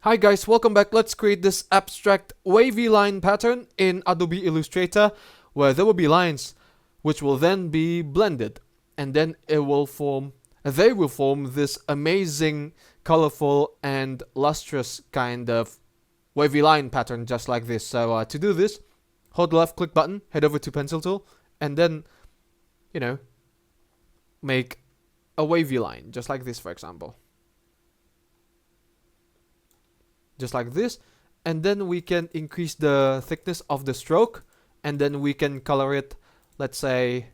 Hi guys, welcome back. Let's create this abstract wavy line pattern in Adobe Illustrator where there will be lines which will then be blended, and then they will form this amazing, colorful and lustrous kind of wavy line pattern just like this. So to do this, hold the left click button, head over to pencil tool, and then make a wavy line just like this, for example. Just like this, and then we can increase the thickness of the stroke, and then we can color it, let's say,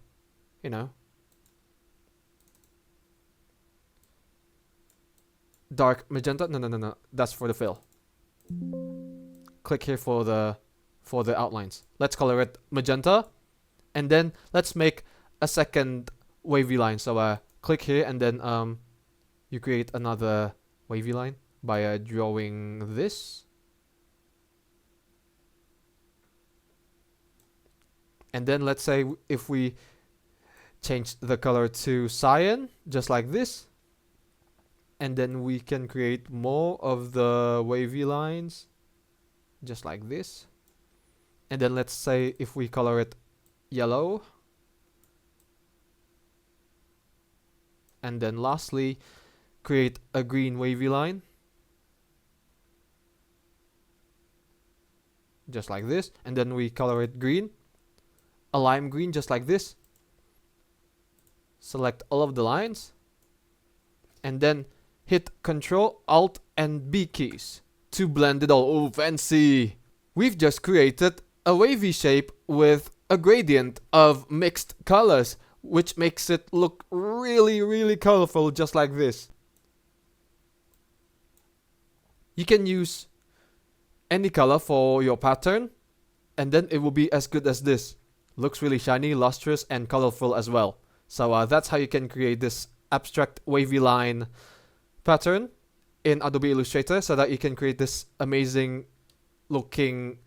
dark magenta. No, that's for the fill. Click here for the outlines. Let's color it magenta, and then let's make a second wavy line. So click here, and then you create another wavy line by drawing this, and then let's say if we change the color to cyan just like this, and then we can create more of the wavy lines just like this, and then let's say if we color it yellow, and then lastly create a green wavy line just like this, and then we color it green, a lime green just like this. Select all of the lines, and then hit Ctrl, Alt and B keys to blend it all. Oh, fancy! We've just created a wavy shape with a gradient of mixed colors, which makes it look really colorful just like this. You can use any color for your pattern, and then it will be as good as this. Looks really shiny, lustrous and colorful as well. So that's how you can create this abstract wavy line pattern in Adobe Illustrator, so that you can create this amazing looking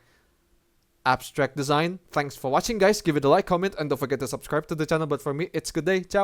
abstract design. Thanks for watching guys. Give it a like, comment, and don't forget to subscribe to the channel. But for me, it's good day. Ciao.